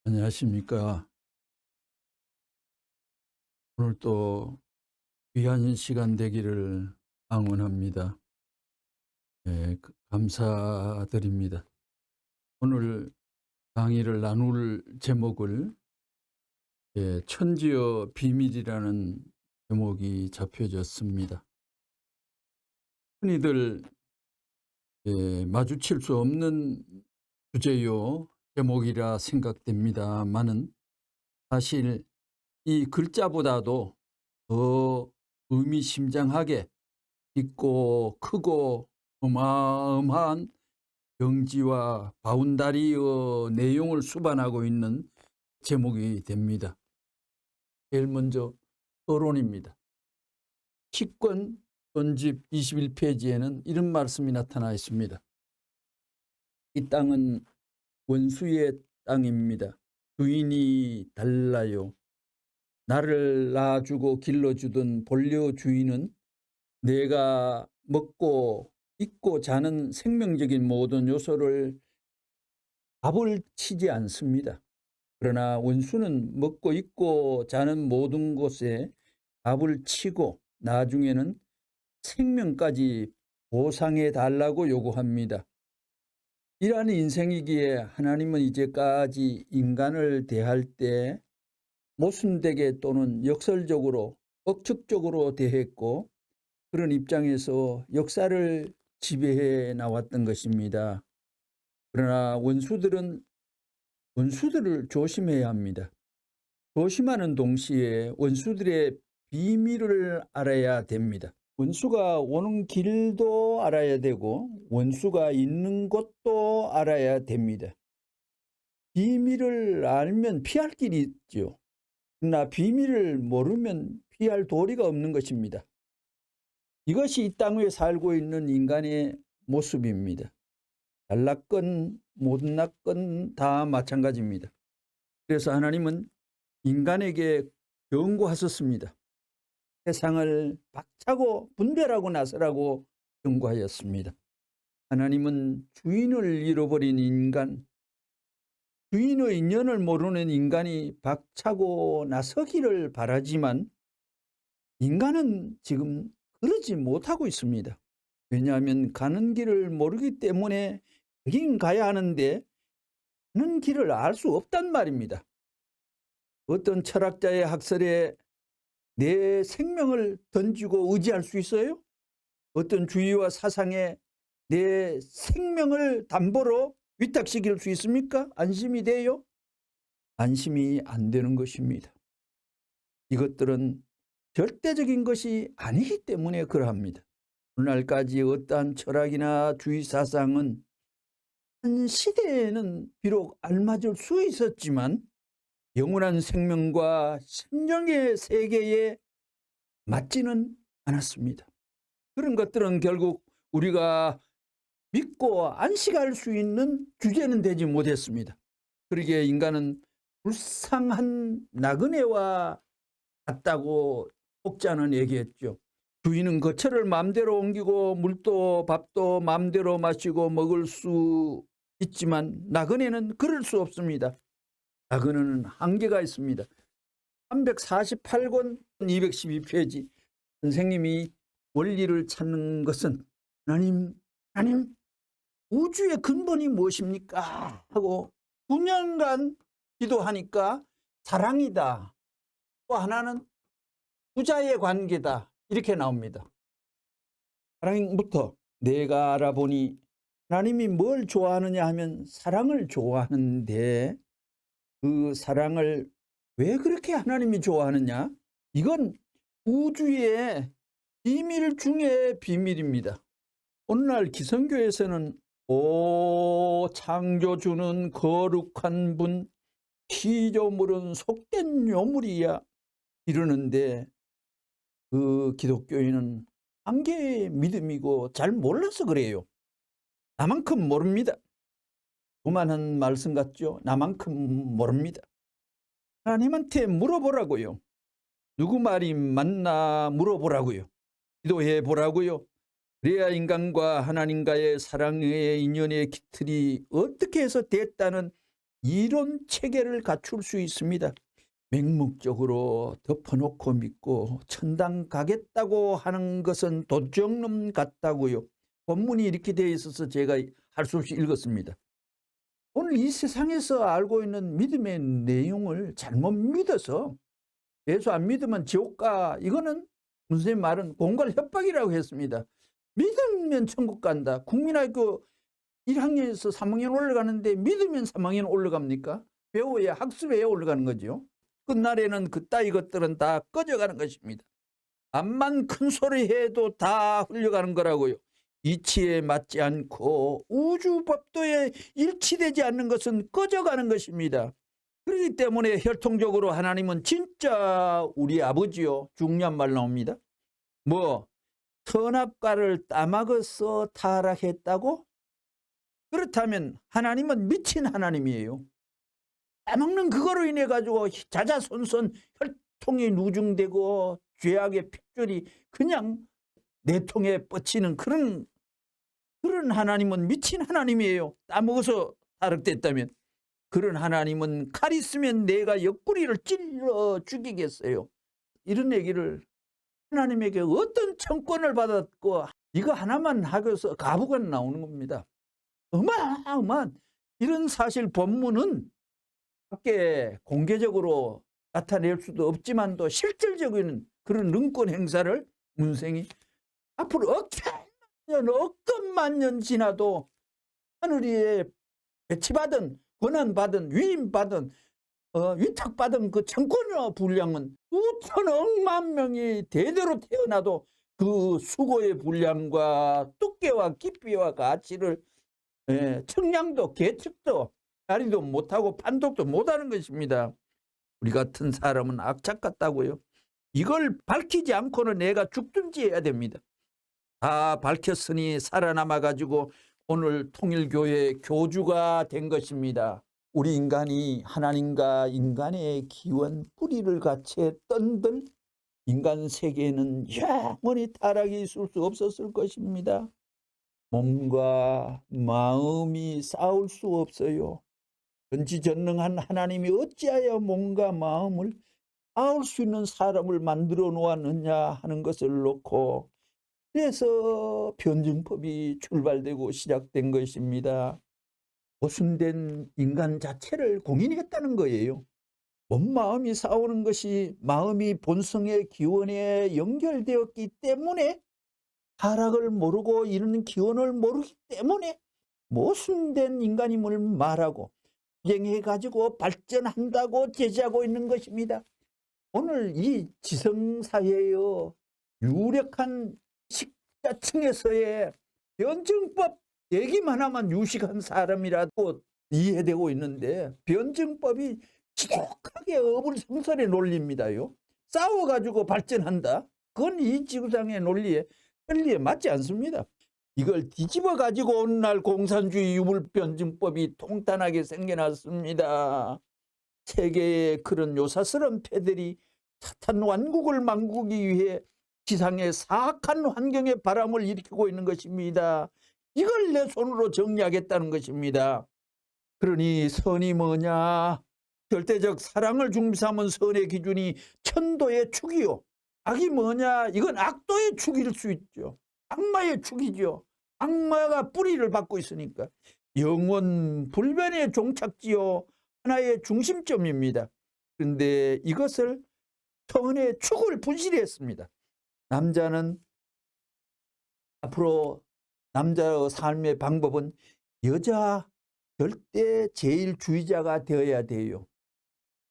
안녕하십니까. 오늘 또 귀한 시간 되기를 ang원합니다. 감사드립니다. 오늘 강의를 나눌 제목을 천지의 비밀이라는 제목이 잡혀졌습니다. 흔히들 마주칠 수 없는 주제요 제목이라 생각됩니다마는 사실 이 글자보다도 더 의미심장하게 깊고 크고 어마어마한 경지와 바운다리의 내용을 수반하고 있는 제목이 됩니다. 제일 먼저 서론입니다. 시권 전집 21페이지에는 이런 말씀이 나타나 있습니다. 이 땅은 원수의 땅입니다. 주인이 달라요. 나를 낳아주고 길러주던 본래 주인은 내가 먹고 입고 자는 생명적인 모든 요소를 밥을 치지 않습니다. 그러나 원수는 먹고 입고 자는 모든 곳에 밥을 치고 나중에는 생명까지 보상해 달라고 요구합니다. 이러한 인생이기에 하나님은 이제까지 인간을 대할 때 모순되게 또는 역설적으로 억측적으로 대했고 그런 입장에서 역사를 지배해 나왔던 것입니다. 그러나 원수들을 조심해야 합니다. 조심하는 동시에 원수들의 비밀을 알아야 됩니다. 원수가 오는 길도 알아야 되고 원수가 있는 곳도 알아야 됩니다. 비밀을 알면 피할 길이 있죠. 그러나 비밀을 모르면 피할 도리가 없는 것입니다. 이것이 이 땅 위에 살고 있는 인간의 모습입니다. 잘났건 못났건 다 마찬가지입니다. 그래서 하나님은 인간에게 경고하셨습니다. 세상을 박차고 분별하고 나서라고 경고하였습니다. 하나님은 주인을 잃어버린 인간, 주인의 인연을 모르는 인간이 박차고 나서기를 바라지만 인간은 지금 그러지 못하고 있습니다. 왜냐하면 가는 길을 모르기 때문에 가긴 가야 하는데 가는 길을 알 수 없단 말입니다. 어떤 철학자의 학설에 내 생명을 던지고 의지할 수 있어요? 어떤 주의와 사상에 내 생명을 담보로 위탁시킬 수 있습니까? 안심이 돼요? 안심이 안 되는 것입니다. 이것들은 절대적인 것이 아니기 때문에 그러합니다. 오늘날까지 어떠한 철학이나 주의 사상은 한 시대에는 비록 알맞을 수 있었지만 영원한 생명과 심령의 세계에 맞지는 않았습니다. 그런 것들은 결국 우리가 믿고 안식할 수 있는 주제는 되지 못했습니다. 그러기에 인간은 불쌍한 나그네와 같다고 혹자는 얘기했죠. 주인은 거처를 마음대로 옮기고 물도 밥도 마음대로 마시고 먹을 수 있지만 나그네는 그럴 수 없습니다. 나그네는 한계가 있습니다. 348권 212페이지 선생님이 원리를 찾는 것은 하나님 우주의 근본이 무엇입니까? 하고 9년간 기도하니까 사랑이다. 또 하나는 부자의 관계다. 이렇게 나옵니다. 사랑부터 내가 알아보니 하나님이 뭘 좋아하느냐 하면 사랑을 좋아하는데 그 사랑을 왜 그렇게 하나님이 좋아하느냐? 이건 우주의 비밀 중의 비밀입니다. 오늘날 기성교에서는 오 창조주는 거룩한 분 피조물은 속된 요물이야 이러는데 그 기독교인은 한계의 믿음이고 잘 몰라서 그래요. 나만큼 모릅니다. 그만한 말씀 같죠? 나만큼 모릅니다. 하나님한테 물어보라고요. 누구 말이 맞나 물어보라고요. 기도해 보라고요. 그래야 인간과 하나님과의 사랑의 인연의 기틀이 어떻게 해서 됐다는 이론 체계를 갖출 수 있습니다. 맹목적으로 덮어놓고 믿고 천당 가겠다고 하는 것은 도적놈 같다고요. 본문이 이렇게 되어 있어서 제가 할 수 없이 읽었습니다. 오늘 이 세상에서 알고 있는 믿음의 내용을 잘못 믿어서 예수 안 믿으면 지옥 가, 이거는 선생님 말은 공갈 협박이라고 했습니다. 믿으면 천국 간다. 국민학교 1학년에서 3학년 올라가는데 믿으면 3학년 올라갑니까? 배워야, 학습해야 올라가는 거죠. 끝날에는 그따위 것들은 다 꺼져가는 것입니다. 암만 큰 소리 해도 다 흘려가는 거라고요. 이치에 맞지 않고 우주법도에 일치되지 않는 것은 꺼져가는 것입니다. 그렇기 때문에 혈통적으로 하나님은 진짜 우리 아버지요. 중요한 말 나옵니다. 뭐 선악과를 따먹어서 타락했다고? 그렇다면 하나님은 미친 하나님이에요. 따먹는 그거로 인해 가지고 자자손손 혈통이 누중되고 죄악의 핏줄이 그냥 내통에 뻗치는 그런 하나님은 미친 하나님이에요. 따먹어서 타락됐다면. 그런 하나님은 칼 있으면 내가 옆구리를 찔러 죽이겠어요. 이런 얘기를 하나님에게 어떤 청권을 받았고 이거 하나만 하고서 가부가 나오는 겁니다. 어마어마한 이런 사실 본문은 밖에 공개적으로 나타낼 수도 없지만도 실질적인 그런 능권 행사를 문생이 앞으로 억천만 년 지나도 하늘 위에 배치받은 권한받은 위임받은 위탁받은 그 청권의 분량은 수천억만 명이 대대로 태어나도 그 수고의 분량과 두께와 깊이와 가치를 청량도 계측도 자리도 못하고 판독도 못하는 것입니다. 우리 같은 사람은 악착 같다고요. 이걸 밝히지 않고는 내가 죽든지 해야 됩니다. 다 밝혔으니 살아남아 가지고 오늘 통일교회의 교주가 된 것입니다. 우리 인간이 하나님과 인간의 기원 뿌리를 같이 했던들 인간 세계에는 영원히 타락이 있을 수 없었을 것입니다. 몸과 마음이 싸울 수 없어요. 전지전능한 하나님이 어찌하여 몸과 마음을 싸울 수 있는 사람을 만들어 놓았느냐 하는 것을 놓고 그래서 변증법이 출발되고 시작된 것입니다. 모순된 인간 자체를 공인했다는 거예요. 몸 마음이 싸우는 것이 마음이 본성의 기원에 연결되었기 때문에 타락을 모르고 이런 기원을 모르기 때문에 모순된 인간임을 말하고 경해 가지고 발전한다고 제지하고 있는 것입니다. 오늘 이 지성사회의 유력한 식자층에서의 변증법 얘기만 하면 유식한 사람이라고 이해되고 있는데 변증법이 지독하게 어불성설의 논리입니다요. 싸워가지고 발전한다. 그건 이 지구상의 논리에 맞지 않습니다. 이걸 뒤집어 가지고 오늘날 공산주의 유물변증법이 통탄하게 생겨났습니다. 세계의 그런 요사스러운 패들이 사탄 완국을 만국이 위해 지상의 사악한 환경의 바람을 일으키고 있는 것입니다. 이걸 내 손으로 정리하겠다는 것입니다. 그러니 선이 뭐냐? 절대적 사랑을 중심삼은 선의 기준이 천도의 축이요. 악이 뭐냐? 이건 악도의 축일 수 있죠. 악마의 축이죠. 악마가 뿌리를 받고 있으니까. 영원 불변의 종착지요. 하나의 중심점입니다. 그런데 이것을 선의 축을 분실했습니다. 남자는 앞으로 남자의 삶의 방법은 여자 절대 제일주의자가 되어야 돼요.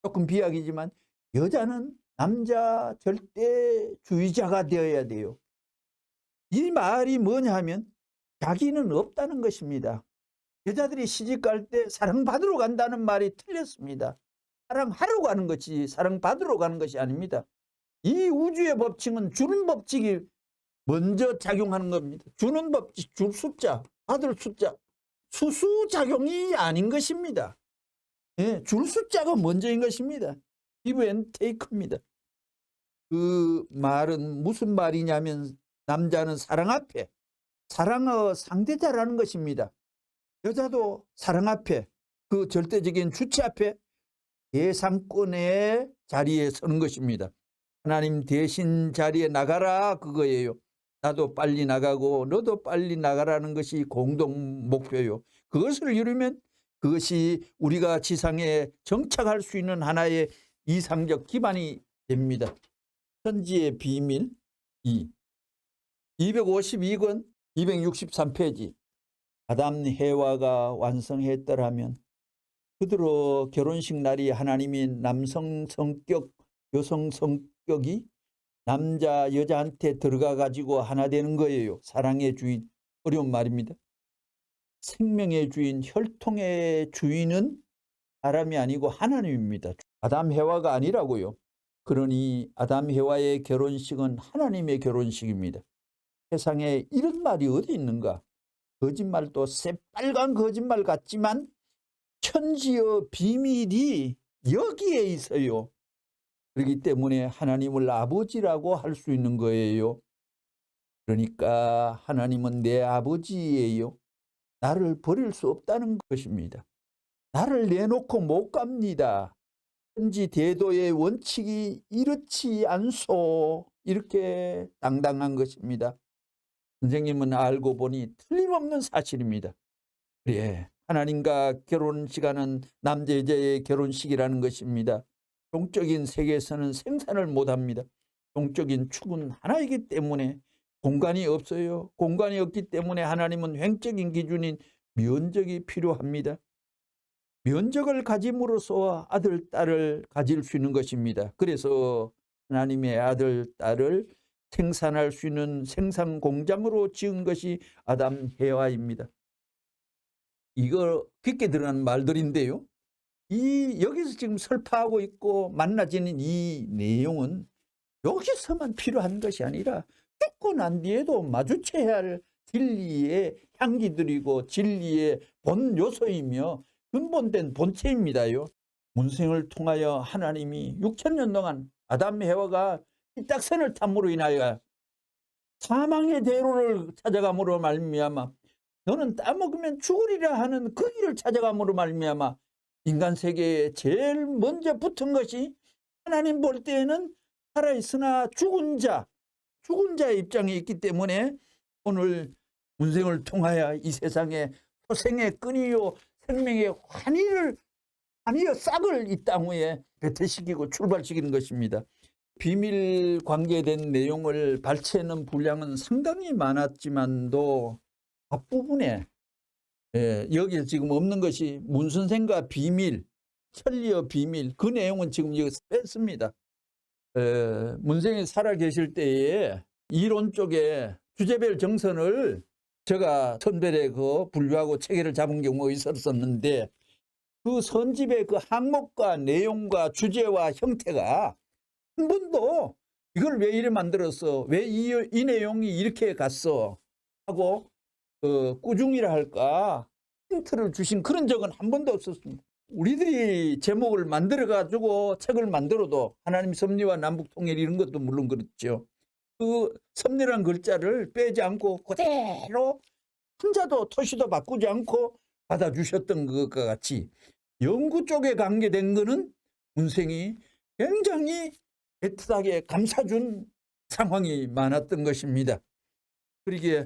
조금 비약이지만 여자는 남자 절대주의자가 되어야 돼요. 이 말이 뭐냐 하면 자기는 없다는 것입니다. 여자들이 시집갈 때 사랑받으러 간다는 말이 틀렸습니다. 사랑하러 가는 것이 사랑받으러 가는 것이 아닙니다. 이 우주의 법칙은 주는 법칙이 먼저 작용하는 겁니다. 주는 법칙, 줄 숫자, 받을 숫자, 수수작용이 아닌 것입니다. 줄 숫자가 먼저인 것입니다. give and take입니다. 그 말은 무슨 말이냐면 남자는 사랑 앞에 사랑의 상대자라는 것입니다. 여자도 사랑 앞에, 그 절대적인 주체 앞에 대상권의 자리에 서는 것입니다. 하나님 대신 자리에 나가라, 그거예요. 나도 빨리 나가고 너도 빨리 나가라는 것이 공동 목표요. 그것을 이루면 그것이 우리가 지상에 정착할 수 있는 하나의 이상적 기반이 됩니다. 천지의 비밀 2 252권 263페이지. 아담 해와가 완성했더라면 그들의 결혼식 날이 하나님이 남성 성격, 여성 성격이 남자 여자한테 들어가 가지고 하나 되는 거예요. 사랑의 주인, 어려운 말입니다. 생명의 주인, 혈통의 주인은 사람이 아니고 하나님입니다. 아담 해와가 아니라고요. 그러니 아담 해와의 결혼식은 하나님의 결혼식입니다. 세상에 이런 말이 어디 있는가? 거짓말도 새빨간 거짓말 같지만 천지의 비밀이 여기에 있어요. 그렇기 때문에 하나님을 아버지라고 할 수 있는 거예요. 그러니까 하나님은 내 아버지예요. 나를 버릴 수 없다는 것입니다. 나를 내놓고 못 갑니다. 천지 대도의 원칙이 이렇지 않소. 이렇게 당당한 것입니다. 선생님은 알고 보니 틀림없는 사실입니다. 그래, 하나님과 결혼 시간은 남자 여자의 결혼식이라는 것입니다. 종적인 세계에서는 생산을 못합니다. 종적인 축은 하나이기 때문에 공간이 없어요. 공간이 없기 때문에 하나님은 횡적인 기준인 면적이 필요합니다. 면적을 가짐으로써 아들, 딸을 가질 수 있는 것입니다. 그래서 하나님의 아들, 딸을 생산할 수 있는 생산 공장으로 지은 것이 아담 해와입니다. 이거 깊게 들어간 말들인데요. 여기서 지금 설파하고 있고 만나지는 이 내용은 여기서만 필요한 것이 아니라 죽고 난 뒤에도 마주쳐야 할 진리의 향기들이고 진리의 본 요소이며 근본된 본체입니다요. 문생을 통하여 하나님이 6천년 동안 아담 해와가 삐딱선을 탐으로 인하여 사망의 대로를 찾아감으로 말미암아 너는 따먹으면 죽으리라 하는 그 길을 찾아감으로 말미암아 인간 세계에 제일 먼저 붙은 것이 하나님 볼 때에는 살아있으나 죽은 자의 입장에 있기 때문에 오늘 문생을 통하여 이 세상에 소생의 끈이요 생명의 환희여 싹을 이 땅 위에 배태시키고 출발시키는 것입니다. 비밀 관계된 내용을 발췌하는 분량은 상당히 많았지만도 앞부분에 여기 지금 없는 것이 문선생과 비밀, 천리의 비밀, 그 내용은 지금 여기서 뺐습니다. 문생이 살아 계실 때에 이론 쪽에 주제별 정선을 제가 선별에 그 분류하고 체계를 잡은 경우가 있었는데 그 선집의 그 항목과 내용과 주제와 형태가 한 번도 이걸 왜 이래 만들었어? 왜 이 내용이 이렇게 갔어? 하고 꾸중이라 할까? 힌트를 주신 그런 적은 한 번도 없었습니다. 우리들이 제목을 만들어 가지고 책을 만들어도 하나님 섭리와 남북 통일 이런 것도 물론 그렇죠. 그 섭리란 글자를 빼지 않고 그대로 한자도 토시도 바꾸지 않고 받아주셨던 것과 같이 연구 쪽에 관계된 거는 문생이 굉장히 애틋하게 감싸준 상황이 많았던 것입니다. 그러기에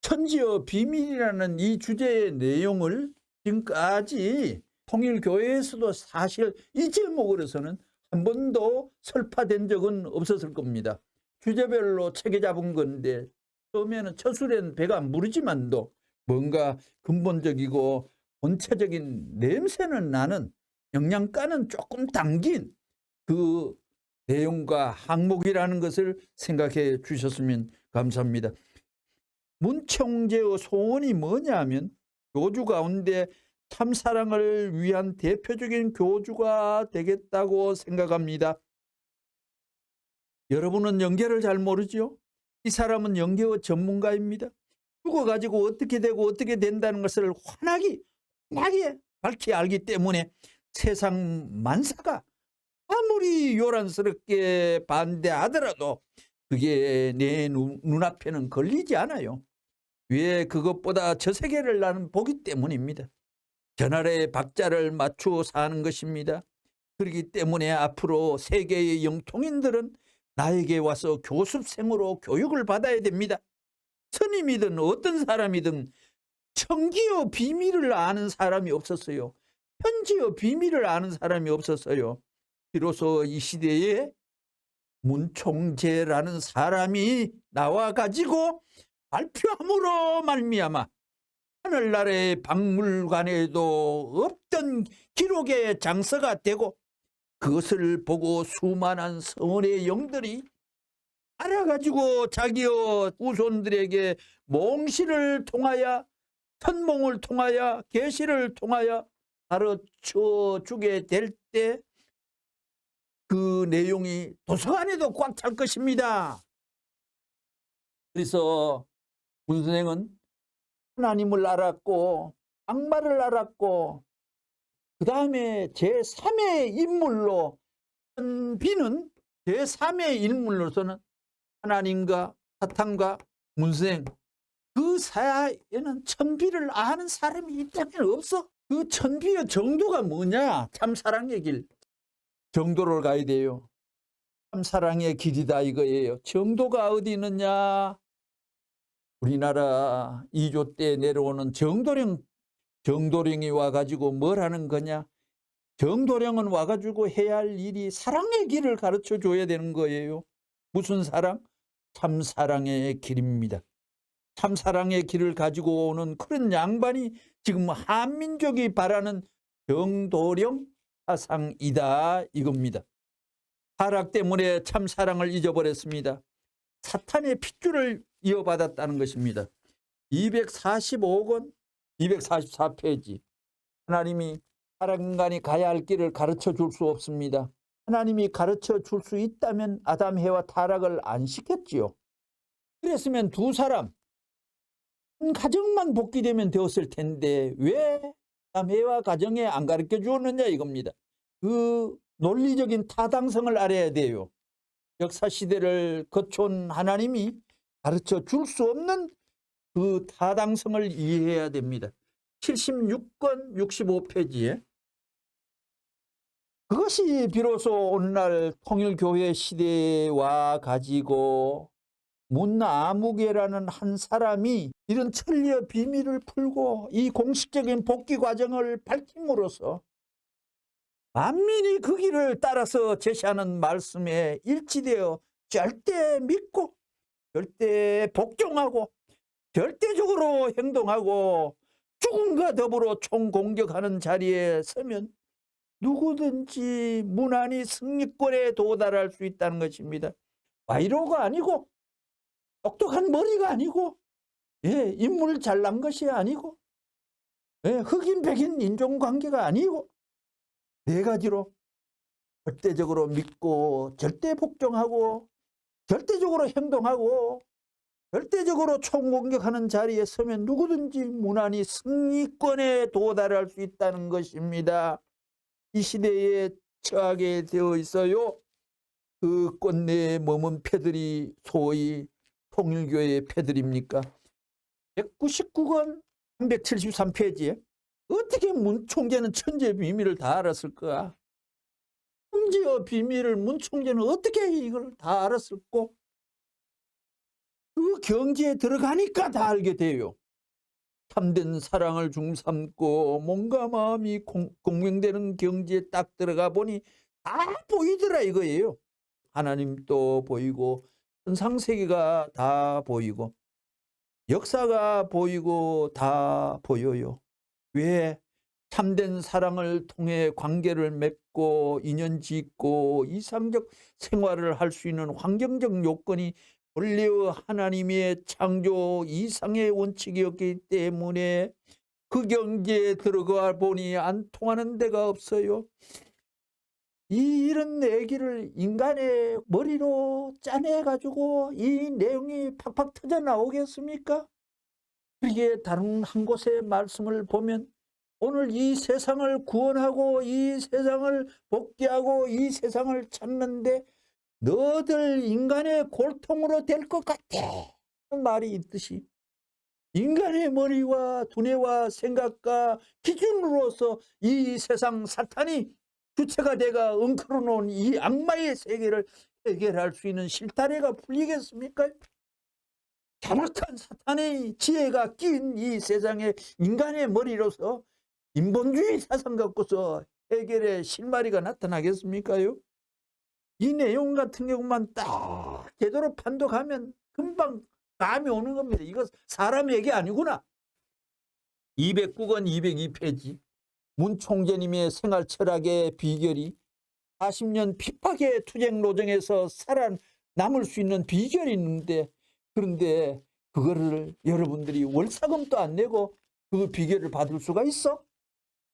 천지의 비밀이라는 이 주제의 내용을 지금까지 통일교회에서도 사실 이 제목으로서는 한 번도 설파된 적은 없었을 겁니다. 주제별로 체계 잡은 건데 처음에는 처술엔 배가 무르지만도 뭔가 근본적이고 본체적인 냄새는 나는 영양가는 조금 담긴 그 내용과 항목이라는 것을 생각해 주셨으면 감사합니다. 문총재의 소원이 뭐냐면 교주 가운데 참사랑을 위한 대표적인 교주가 되겠다고 생각합니다. 여러분은 연계를 잘 모르죠? 이 사람은 연계의 전문가입니다. 죽어가지고 어떻게 되고 어떻게 된다는 것을 환하게 밝히 알기 때문에 세상 만사가 아무리 요란스럽게 반대하더라도 그게 내 눈앞에는 걸리지 않아요. 왜 그것보다 저 세계를 나는 보기 때문입니다. 전하의 박자를 맞추어 사는 것입니다. 그렇기 때문에 앞으로 세계의 영통인들은 나에게 와서 교습생으로 교육을 받아야 됩니다. 스님이든 어떤 사람이든 청기의 비밀을 아는 사람이 없었어요. 현지의 비밀을 아는 사람이 없었어요. 비로소 이 시대에 문총재라는 사람이 나와가지고 발표함으로 말미암아 하늘나라의 박물관에도 없던 기록의 장서가 되고, 그것을 보고 수많은 성원의 영들이 알아가지고 자기의 후손들에게 몽시를 통하여, 선몽을 통하여, 계시를 통하여 가르쳐 주게 될 때 그 내용이 도서관에도 꽉 찰 것입니다. 그래서 문선생은 하나님을 알았고 악마를 알았고, 그 다음에 제3의 인물로, 비는 제3의 인물로서는 하나님과 사탄과 문선생, 그 사이에는 천비를 아는 사람이 있다면 없어. 그 천비의 정도가 뭐냐? 참사랑의 길, 정도를 가야 돼요. 참사랑의 길이다 이거예요. 정도가 어디 있느냐? 우리나라 2조 때 내려오는 정도령이 와가지고 뭘 하는 거냐? 정도령은 와가지고 해야 할 일이 사랑의 길을 가르쳐 줘야 되는 거예요. 무슨 사랑? 참사랑의 길입니다. 참사랑의 길을 가지고 오는 그런 양반이 지금 한민족이 바라는 정도령 사상이다 이겁니다. 타락 때문에 참사랑을 잊어버렸습니다. 사탄의 핏줄을 이어받았다는 것입니다. 245권 244페이지. 하나님이 타락 인간이 가야 할 길을 가르쳐 줄 수 없습니다. 하나님이 가르쳐 줄 수 있다면 아담 해와 타락을 안 시켰지요. 그랬으면 두 사람 한 가정만 복귀되면 되었을 텐데 왜 아담 해와 가정에 안 가르쳐 주었느냐 이겁니다. 그 논리적인 타당성을 알아야 돼요. 역사시대를 거쳐온 하나님이 가르쳐 줄 수 없는 그 타당성을 이해해야 됩니다. 76권 65페이지에 그것이 비로소 오늘날 통일교회 시대에 와 가지고 문아무개라는 한 사람이 이런 천리의 비밀을 풀고 이 공식적인 복귀 과정을 밝힘으로써 만민이 그 길을 따라서 제시하는 말씀에 일치되어 절대 믿고 절대 복종하고 절대적으로 행동하고 죽음과 더불어 총공격하는 자리에 서면 누구든지 무난히 승리권에 도달할 수 있다는 것입니다. 와이로가 아니고 똑똑한 머리가 아니고 인물 잘난 것이 아니고 흑인 백인 인종관계가 아니고 네 가지로 절대적으로 믿고 절대 복종하고 절대적으로 행동하고 절대적으로 총공격하는 자리에 서면 누구든지 무난히 승리권에 도달할 수 있다는 것입니다. 이 시대에 처하게 되어 있어요. 그 꽃내에 머문 패들이 소위 통일교회의 패들입니까? 199권 373페이지에 어떻게 문총재는 천재의 비밀을 다 알았을까? 천재의 비밀을 문총재는 어떻게 이걸 다 알았을까? 그 경지에 들어가니까 다 알게 돼요. 참된 사랑을 중삼고 몸과 마음이 공명되는 경지에 딱 들어가 보니 다 보이더라 이거예요. 하나님도 보이고 천상세계가 다 보이고 역사가 보이고 다 보여요. 왜? 참된 사랑을 통해 관계를 맺고 인연 짓고 이상적 생활을 할 수 있는 환경적 요건이 본래의 하나님의 창조 이상의 원칙이었기 때문에 그 경지에 들어가 보니 안 통하는 데가 없어요. 이런 얘기를 인간의 머리로 짜내가지고 이 내용이 팍팍 터져 나오겠습니까? 그게 다른 한 곳의 말씀을 보면 오늘 이 세상을 구원하고 이 세상을 복귀하고 이 세상을 찾는데 너들 인간의 골통으로 될 것 같아 말이 있듯이 인간의 머리와 두뇌와 생각과 기준으로서 이 세상 사탄이 주체가 돼가 엉클어 놓은 이 악마의 세계를 해결할 수 있는 실타래가 풀리겠습니까? 타락한 사탄의 지혜가 낀 이 세상에 인간의 머리로서 인본주의 사상 갖고서 해결의 실마리가 나타나겠습니까요? 이 내용 같은 경우만 딱 제대로 판독하면 금방 감이 오는 겁니다. 이거 사람 얘기 아니구나. 209권 202페이지 문 총재님의 생활 철학의 비결이 40년 핍박의 투쟁 노정에서 살아남을 수 있는 비결이 있는데, 그런데 그거를 여러분들이 월사금도 안 내고 그 비결을 받을 수가 있어?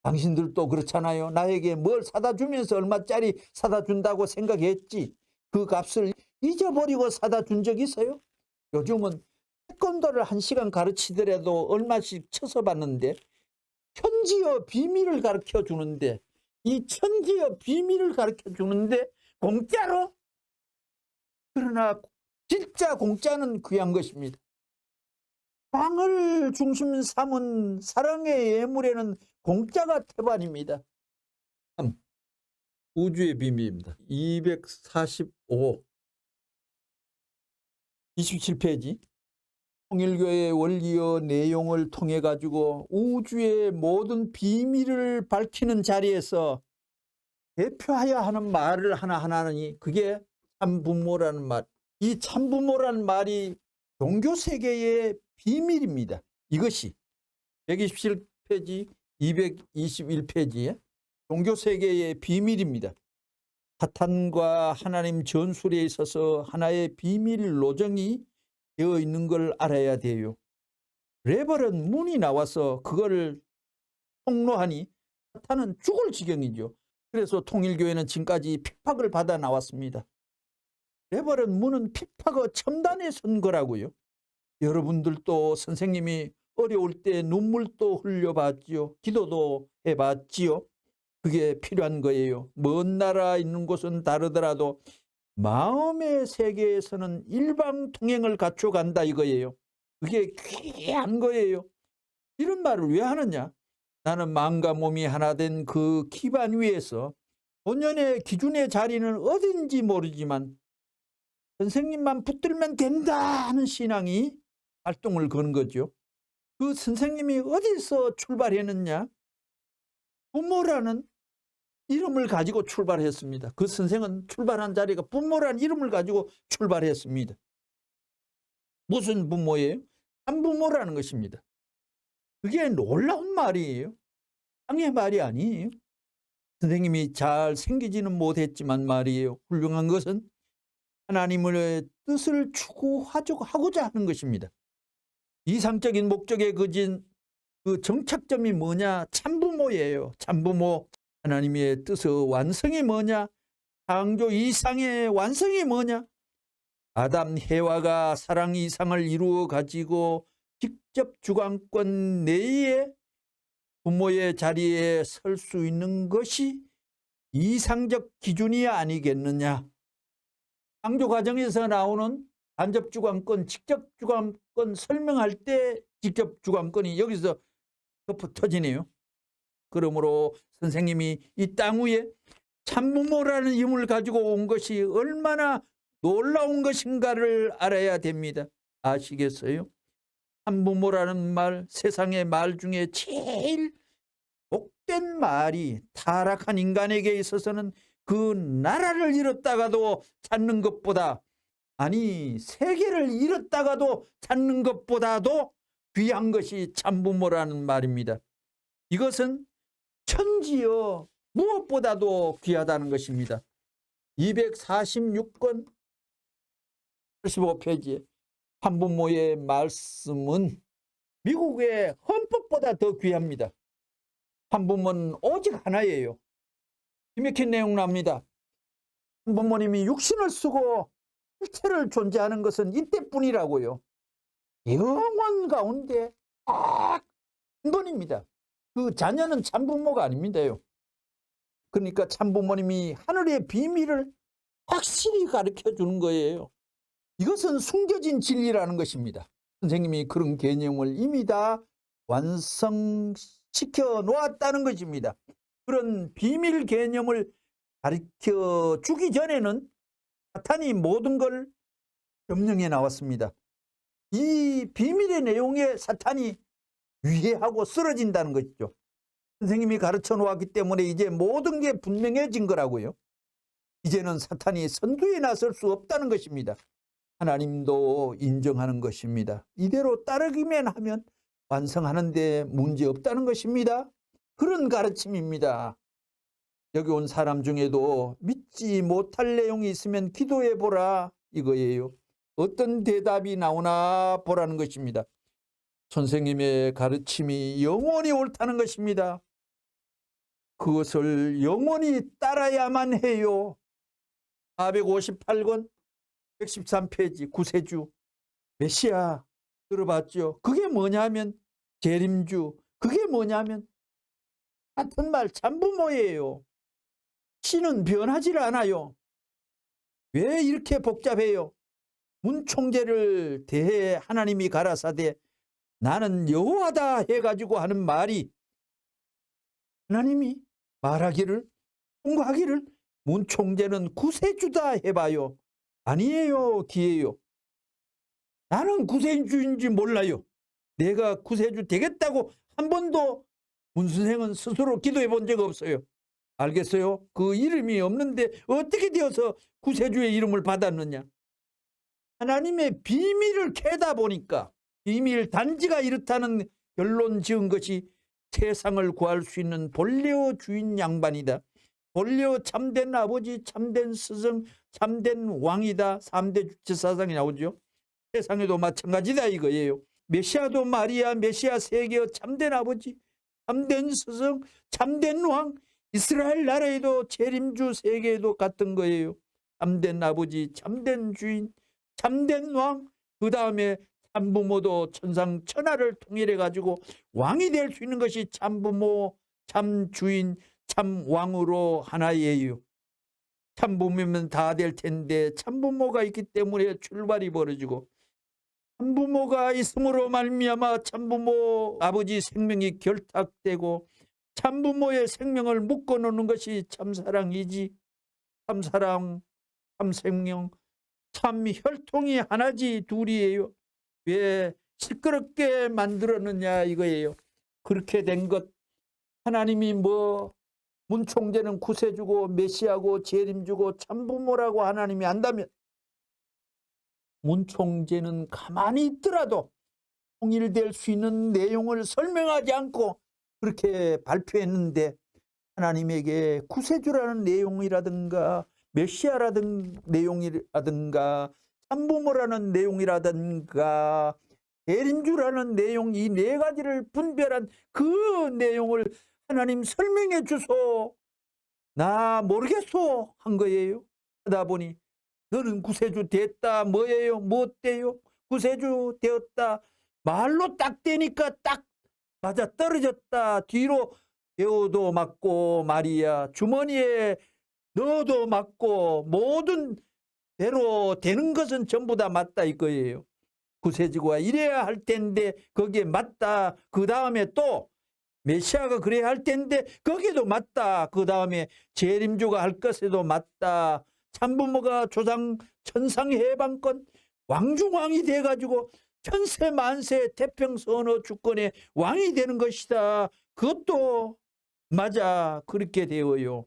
당신들도 그렇잖아요. 나에게 뭘 사다 주면서 얼마짜리 사다 준다고 생각했지. 그 값을 잊어버리고 사다 준 적 있어요? 요즘은 태권도를 1시간 가르치더라도 얼마씩 쳐서 받는데, 천지어 비밀을 가르쳐 주는데, 이 천지어 비밀을 가르쳐 주는데 공짜로? 그러나 진짜 공짜는 귀한 것입니다. 땅을 중심 삼은 사랑의 예물에는 공짜가 태반입니다. 3. 우주의 비밀입니다. 245 27페이지 통일교의 원리와 내용을 통해 가지고 우주의 모든 비밀을 밝히는 자리에서 대표하여 하는 말을 하나하나니 그게 참부모라는 말. 이 참부모라는 말이 종교세계의 비밀입니다. 이것이 127페이지 221페이지에 종교세계의 비밀입니다. 사탄과 하나님 전술에 있어서 하나의 비밀 노정이 되어 있는 걸 알아야 돼요. 레버런 문이 나와서 그걸 폭로하니 사탄은 죽을 지경이죠. 그래서 통일교회는 지금까지 핍박을 받아 나왔습니다. 레버런 문은 핍박의 첨단에 선 거라고요. 여러분들도 선생님이 어려울 때 눈물도 흘려봤지요. 기도도 해봤지요. 그게 필요한 거예요. 먼 나라 있는 곳은 다르더라도 마음의 세계에서는 일방통행을 갖춰간다 이거예요. 그게 귀한 거예요. 이런 말을 왜 하느냐? 나는 마음과 몸이 하나 된 그 기반 위에서 본연의 기준의 자리는 어딘지 모르지만 선생님만 붙들면 된다 하는 신앙이 활동을 거는 거죠. 그 선생님이 어디서 출발했느냐? 부모라는 이름을 가지고 출발했습니다. 그 선생은 출발한 자리가 부모라는 이름을 가지고 출발했습니다. 무슨 부모예요? 참부모라는 것입니다. 그게 놀라운 말이에요. 땅의 말이 아니에요. 선생님이 잘 생기지는 못했지만 말이에요. 훌륭한 것은 하나님의 뜻을 추구하고자 하는 것입니다. 이상적인 목적에 그진 그 정착점이 뭐냐? 참부모예요. 참부모. 하나님의 뜻의 완성이 뭐냐? 창조 이상의 완성이 뭐냐? 아담 해와가 사랑 이상을 이루어 가지고 직접 주관권 내에 부모의 자리에 설 수 있는 것이 이상적 기준이 아니겠느냐? 창조 과정에서 나오는 간접 주관권, 직접 주관권 설명할 때 직접 주관권이 여기서 덮어 터지네요. 그러므로 선생님이 이 땅 위에 참부모라는 이름을 가지고 온 것이 얼마나 놀라운 것인가를 알아야 됩니다. 아시겠어요? 참부모라는 말, 세상의 말 중에 제일 복된 말이 타락한 인간에게 있어서는 그 나라를 잃었다가도 찾는 것보다, 아니 세계를 잃었다가도 찾는 것보다도 귀한 것이 참부모라는 말입니다. 이것은 천지여 무엇보다도 귀하다는 것입니다. 246권 85페이지에 참부모의 말씀은 미국의 헌법보다 더 귀합니다. 참부모는 오직 하나예요. 기맥힌 내용 납니다. 참부모님이 육신을 쓰고 실체를 존재하는 것은 이때뿐이라고요. 영원 가운데 딱 한 번입니다. 그 자녀는 참부모가 아닙니다요. 그러니까 참부모님이 하늘의 비밀을 확실히 가르쳐 주는 거예요. 이것은 숨겨진 진리라는 것입니다. 선생님이 그런 개념을 이미 다 완성시켜 놓았다는 것입니다. 그런 비밀 개념을 가르쳐 주기 전에는 사탄이 모든 걸 점령해 나왔습니다. 이 비밀의 내용에 사탄이 위해하고 쓰러진다는 것이죠. 선생님이 가르쳐 놓았기 때문에 이제 모든 게 분명해진 거라고요. 이제는 사탄이 선두에 나설 수 없다는 것입니다. 하나님도 인정하는 것입니다. 이대로 따르기만 하면 완성하는 데 문제 없다는 것입니다. 그런 가르침입니다. 여기 온 사람 중에도 믿지 못할 내용이 있으면 기도해 보라 이거예요. 어떤 대답이 나오나 보라는 것입니다. 선생님의 가르침이 영원히 옳다는 것입니다. 그것을 영원히 따라야만 해요. 458권 113페이지 구세주 메시아 들어봤죠? 그게 뭐냐면 재림주, 그게 뭐냐면 같은 말 참부모예요. 신은 변하지 않아요. 왜 이렇게 복잡해요? 문총재를 대해 하나님이 가라사대 나는 여호와다 해가지고 하는 말이 하나님이 말하기를 통과하기를 문총재는 구세주다 해봐요. 아니에요, 기예요. 나는 구세주인지 몰라요. 내가 구세주 되겠다고 한 번도 문선생은 스스로 기도해 본 적 없어요. 알겠어요? 그 이름이 없는데 어떻게 되어서 구세주의 이름을 받았느냐? 하나님의 비밀을 캐다 보니까 비밀 단지가 이렇다는 결론 지은 것이 세상을 구할 수 있는 본래의 주인 양반이다. 본래의 참된 아버지, 참된 스승, 참된 왕이다. 3대 주체사상이 나오죠. 세상에도 마찬가지다 이거예요. 메시아도 말이야. 메시아 세계의 참된 아버지, 참된 스승, 참된 왕. 이스라엘 나라에도 재림주 세계에도 같은 거예요. 참된 아버지, 참된 주인, 참된 왕. 그 다음에 참부모도 천상 천하를 통일해 가지고 왕이 될 수 있는 것이 참부모, 참주인, 참왕으로 하나예요. 참부모면 다 될 텐데 참부모가 있기 때문에 출발이 벌어지고 참부모가 있음으로 말미암아 참부모 아버지 생명이 결탁되고 참부모의 생명을 묶어놓는 것이 참사랑이지. 참사랑, 참생명, 참 혈통이 하나지 둘이에요. 왜 시끄럽게 만들었느냐 이거예요. 그렇게 된 것 하나님이 뭐 문총재는 구세주고 메시아고 재림주고 참부모라고 하나님이 안다면 문총재는 가만히 있더라도 통일될 수 있는 내용을 설명하지 않고 그렇게 발표했는데 하나님에게 구세주라는 내용이라든가 메시아라든 내용이라든가 참부모라는 내용이라든가 재림주라는 내용 이 네 가지를 분별한 그 내용을 하나님 설명해 주소. 나 모르겠소 한 거예요. 하다 보니 너는 구세주 됐다 뭐예요? 뭐 어때요? 구세주 되었다. 말로 딱 되니까 딱 맞아 떨어졌다. 뒤로 배우도 맞고 말이야. 주머니에 넣어도 맞고 모든 대로 되는 것은 전부 다 맞다 이거예요. 구세주가 이래야 할 텐데 거기에 맞다. 그 다음에 또 메시아가 그래야 할 텐데 거기도 맞다. 그 다음에 재림주가 할 것에도 맞다. 참부모가 조상 천상 해방권 왕중왕이 돼가지고 천세 만세 태평선어 주권의 왕이 되는 것이다. 그것도 맞아. 그렇게 되어요.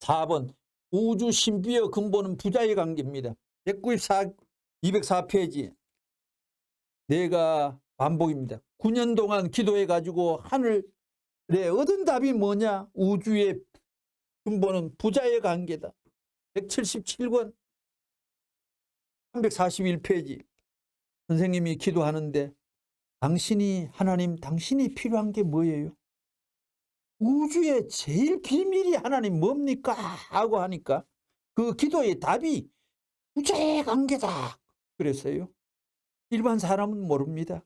4번 우주 신비의 근본은 부자의 관계입니다. 204페이지 내가 반복입니다. 9년 동안 기도해가지고 하늘에 얻은 답이 뭐냐? 우주의 근본은 부자의 관계다. 177권 341페이지 선생님이 기도하는데 당신이 하나님 당신이 필요한 게 뭐예요? 우주의 제일 비밀이 하나님 뭡니까? 하고 하니까 그 기도의 답이 부자의 관계다 그랬어요. 일반 사람은 모릅니다.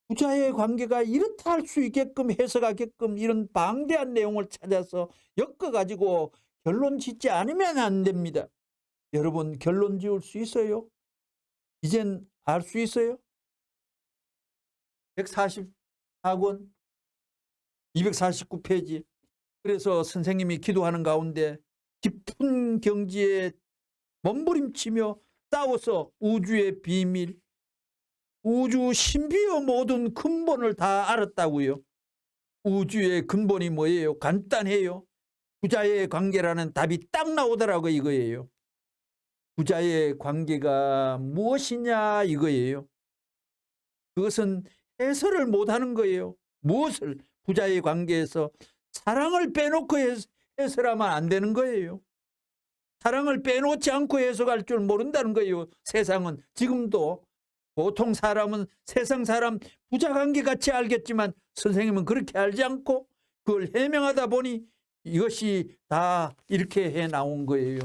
부자의 관계가 이렇다 할 수 있게끔 해석하게끔 이런 방대한 내용을 찾아서 엮어가지고 결론 짓지 않으면 안 됩니다. 여러분 결론 지을 수 있어요? 이젠 알 수 있어요? 144권 249페이지. 그래서 선생님이 기도하는 가운데 깊은 경지에 몸부림치며 싸워서 우주의 비밀, 우주 신비의 모든 근본을 다 알았다고요. 우주의 근본이 뭐예요? 간단해요. 부자의 관계라는 답이 딱 나오더라고 이거예요. 부자의 관계가 무엇이냐 이거예요. 그것은 해설을 못하는 거예요. 무엇을? 부자의 관계에서 사랑을 빼놓고 해설하면 안 되는 거예요. 사랑을 빼놓지 않고 해석할 줄 모른다는 거예요. 세상은 지금도 보통 사람은 세상 사람 부자 관계 같이 알겠지만 선생님은 그렇게 알지 않고 그걸 해명하다 보니 이것이 다 이렇게 해 나온 거예요.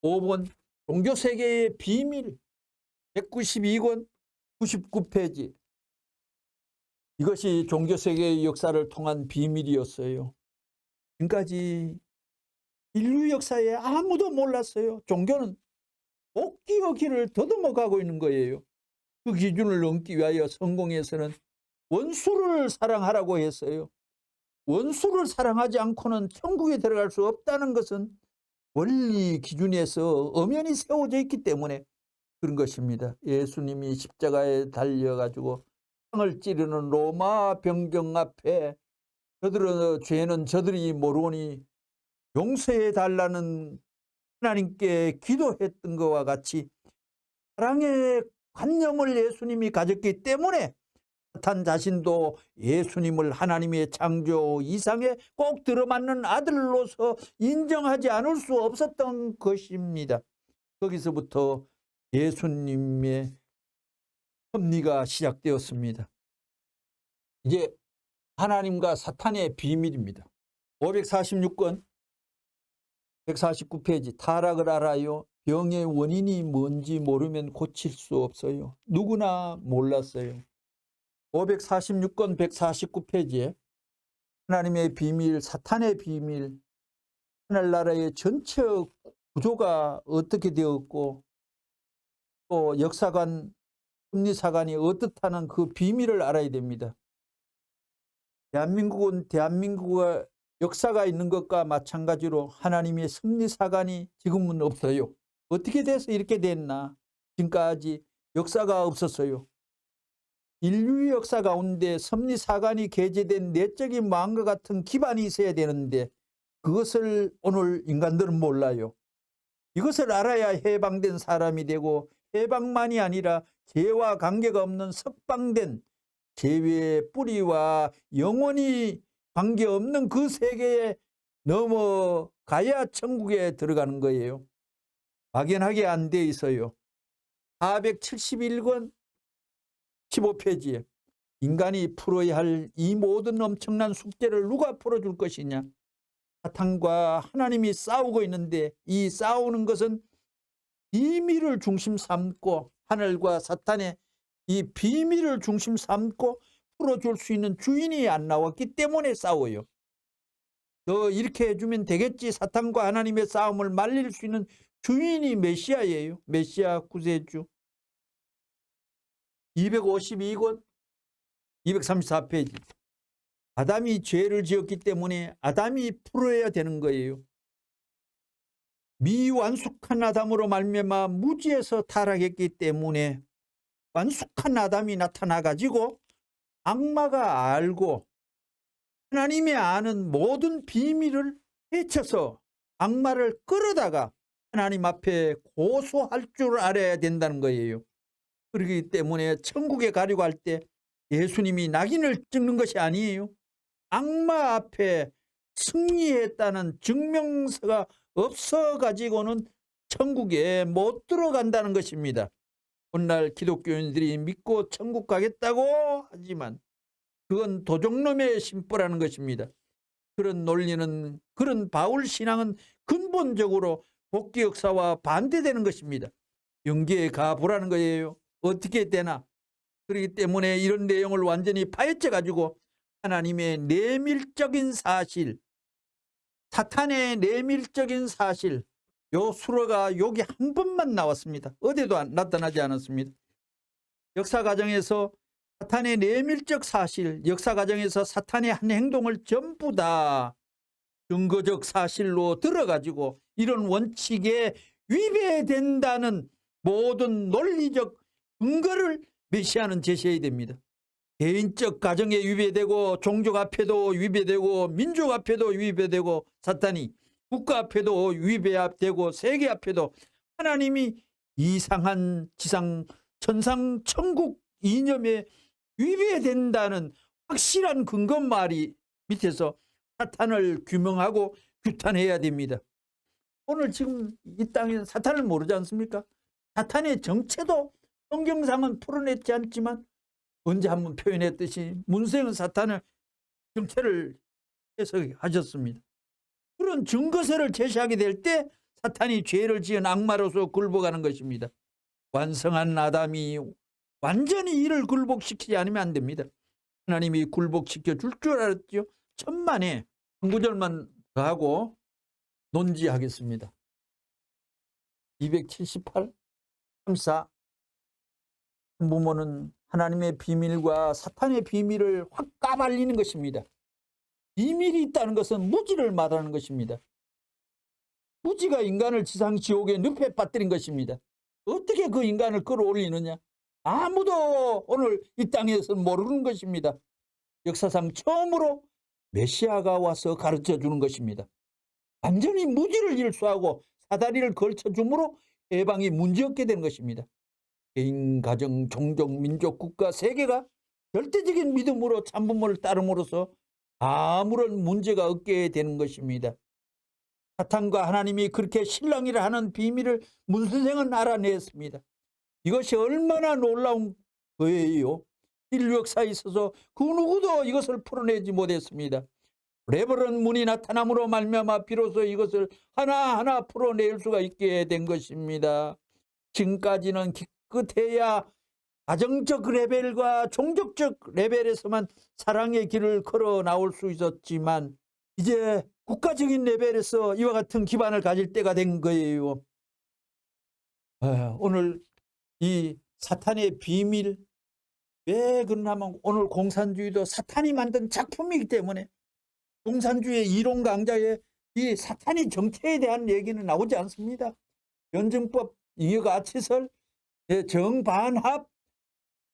5번 종교세계의 비밀 192권 99페이지. 이것이 종교세계의 역사를 통한 비밀이었어요. 지금까지 인류 역사에 아무도 몰랐어요. 종교는 복귀의 길을 더듬어 가고 있는 거예요. 그 기준을 넘기 위하여 성공에서는 원수를 사랑하라고 했어요. 원수를 사랑하지 않고는 천국에 들어갈 수 없다는 것은 원리 기준에서 엄연히 세워져 있기 때문에 그런 것입니다. 예수님이 십자가에 달려가지고 땅을 찌르는 로마 병정 앞에 저들은 죄는 저들이 모르니 용서해 달라는 하나님께 기도했던 것과 같이 사랑의 관념을 예수님이 가졌기 때문에 사탄 자신도 예수님을 하나님의 창조 이상에 꼭 들어맞는 아들로서 인정하지 않을 수 없었던 것입니다. 거기서부터 예수님의 섭리가 시작되었습니다. 이제 하나님과 사탄의 비밀입니다. 546권 149페이지. 타락을 알아요. 병의 원인이 뭔지 모르면 고칠 수 없어요. 누구나 몰랐어요. 546권 149페이지에 하나님의 비밀, 사탄의 비밀, 하늘나라의 전체 구조가 어떻게 되었고 또 역사관, 심리사관이 어떻다는 그 비밀을 알아야 됩니다. 대한민국은 대한민국의 역사가 있는 것과 마찬가지로 하나님의 섭리사관이 지금은 없어요. 어떻게 돼서 이렇게 됐나? 지금까지 역사가 없었어요. 인류의 역사 가운데 섭리사관이 게재된 내적인 마음과 같은 기반이 있어야 되는데 그것을 오늘 인간들은 몰라요. 이것을 알아야 해방된 사람이 되고 해방만이 아니라 죄와 관계가 없는 석방된 죄의 뿌리와 영원히 관계없는 그 세계에 넘어가야 천국에 들어가는 거예요. 막연하게 안 돼 있어요. 471권 15페이지에 인간이 풀어야 할 이 모든 엄청난 숙제를 누가 풀어줄 것이냐. 사탄과 하나님이 싸우고 있는데 이 싸우는 것은 비밀을 중심 삼고 하늘과 사탄의 이 비밀을 중심 삼고 풀어줄 수 있는 주인이 안 나왔기 때문에 싸워요. 너 이렇게 해주면 되겠지. 사탄과 하나님의 싸움을 말릴 수 있는 주인이 메시아예요. 메시아 구세주. 252권 234페이지. 아담이 죄를 지었기 때문에 아담이 풀어야 되는 거예요. 미완숙한 아담으로 말미암아 무지에서 타락했기 때문에 완숙한 아담이 나타나 가지고 악마가 알고 하나님이 아는 모든 비밀을 헤쳐서 악마를 끌어다가 하나님 앞에 고소할 줄 알아야 된다는 거예요. 그렇기 때문에 천국에 가려고 할 때 예수님이 낙인을 찍는 것이 아니에요. 악마 앞에 승리했다는 증명서가 없어가지고는 천국에 못 들어간다는 것입니다. 오늘날 기독교인들이 믿고 천국 가겠다고 하지만 그건 도적놈의 심보라는 것입니다. 그런 논리는, 그런 바울 신앙은 근본적으로 복귀 역사와 반대되는 것입니다. 영계에 가보라는 거예요. 어떻게 되나? 그렇기 때문에 이런 내용을 완전히 파헤쳐 가지고 하나님의 내밀적인 사실, 사탄의 내밀적인 사실, 요 수로가 여기 한 번만 나왔습니다. 어디도 나타나지 않았습니다. 역사 과정에서 사탄의 내밀적 사실, 역사 과정에서 사탄의 한 행동을 전부 다 증거적 사실로 들어가지고 이런 원칙에 위배된다는 모든 논리적 근거를 메시아는 제시해야 됩니다. 개인적 가정에 위배되고 종족 앞에도 위배되고 민족 앞에도 위배되고 사탄이 국가 앞에도 위배되고 세계 앞에도 하나님이 이상한 지상 천상 천국 이념에 위배된다는 확실한 근거 말이 밑에서 사탄을 규명하고 규탄해야 됩니다. 오늘 지금 이 땅에 사탄을 모르지 않습니까? 사탄의 정체도 성경상은 풀어냈지 않지만 언제 한번 표현했듯이 문세영 사탄의 정체를 해석하셨습니다. 그런 증거서를 제시하게 될 때 사탄이 죄를 지은 악마로서 굴복하는 것입니다. 완성한 아담이 완전히 이를 굴복시키지 않으면 안 됩니다. 하나님이 굴복시켜 줄 줄 알았죠. 천만에 한 구절만 더 하고 논지하겠습니다. 278, 34 부모는 하나님의 비밀과 사탄의 비밀을 확 까발리는 것입니다. 비밀이 있다는 것은 무지를 말하는 것입니다. 무지가 인간을 지상 지옥의 늪에 빠뜨린 것입니다. 어떻게 그 인간을 끌어올리느냐? 아무도 오늘 이 땅에서는 모르는 것입니다. 역사상 처음으로 메시아가 와서 가르쳐 주는 것입니다. 완전히 무지를 일수하고 사다리를 걸쳐줌으로 해방이 문제없게 되는 것입니다. 개인, 가정, 종족, 민족, 국가, 세계가 절대적인 믿음으로 참부모를 따름으로써 아무런 문제가 없게 되는 것입니다. 사탄과 하나님이 그렇게 실랑이를 하는 비밀을 문선생은 알아냈습니다. 이것이 얼마나 놀라운 거예요. 인류 역사에 있어서 그 누구도 이것을 풀어내지 못했습니다. 레버런 문이 나타남으로 말미암아 비로소 이것을 하나하나 풀어낼 수가 있게 된 것입니다. 지금까지는 기껏해야 가정적 레벨과 종족적 레벨에서만 사랑의 길을 걸어 나올 수 있었지만 이제 국가적인 레벨에서 이와 같은 기반을 가질 때가 된 거예요. 오늘 이 사탄의 비밀, 왜 그러냐면 오늘 공산주의도 사탄이 만든 작품이기 때문에 공산주의 이론 강좌에 이 사탄의 정체에 대한 얘기는 나오지 않습니다. 연정법, 이해가치설, 정반합,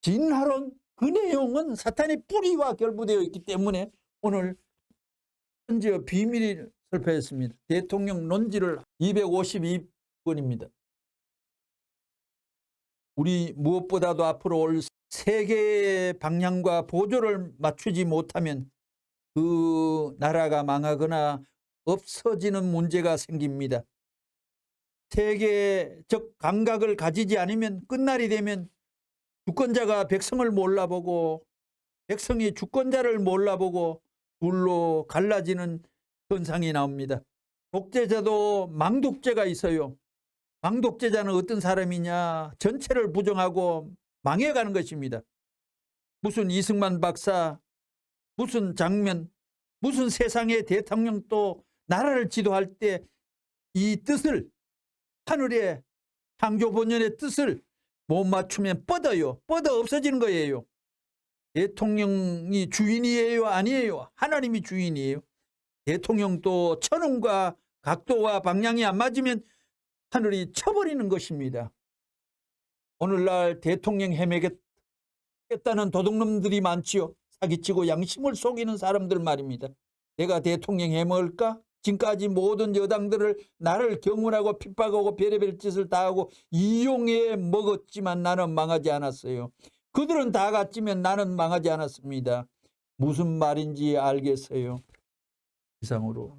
진화론, 그 내용은 사탄의 뿌리와 결부되어 있기 때문에 오늘 현재 비밀을 살펴봤습니다. 대통령 논지를 252번입니다. 우리 무엇보다도 앞으로 올 세계의 방향과 보조를 맞추지 못하면 그 나라가 망하거나 없어지는 문제가 생깁니다. 세계적 감각을 가지지 않으면 끝날이 되면 주권자가 백성을 몰라보고 백성이 주권자를 몰라보고 둘로 갈라지는 현상이 나옵니다. 독재자도 망독재가 있어요. 망독재자는 어떤 사람이냐? 전체를 부정하고 망해가는 것입니다. 무슨 이승만 박사, 무슨 장면, 무슨 세상의 대통령 또 나라를 지도할 때 이 뜻을, 하늘의 창조 본연의 뜻을 못 맞추면 뻗어요. 뻗어 없어지는 거예요. 대통령이 주인이에요? 아니에요? 하나님이 주인이에요. 대통령도 천음과 각도와 방향이 안 맞으면 하늘이 쳐버리는 것입니다. 오늘날 대통령 헤매겠다는 도둑놈들이 많지요. 사기치고 양심을 속이는 사람들 말입니다. 내가 대통령 해먹을까? 지금까지 모든 여당들을 나를 경운하고 핍박하고 별의별 짓을 다 하고 이용해 먹었지만 나는 망하지 않았어요. 그들은 다 갔지만 나는 망하지 않았습니다. 무슨 말인지 알겠어요. 이상으로.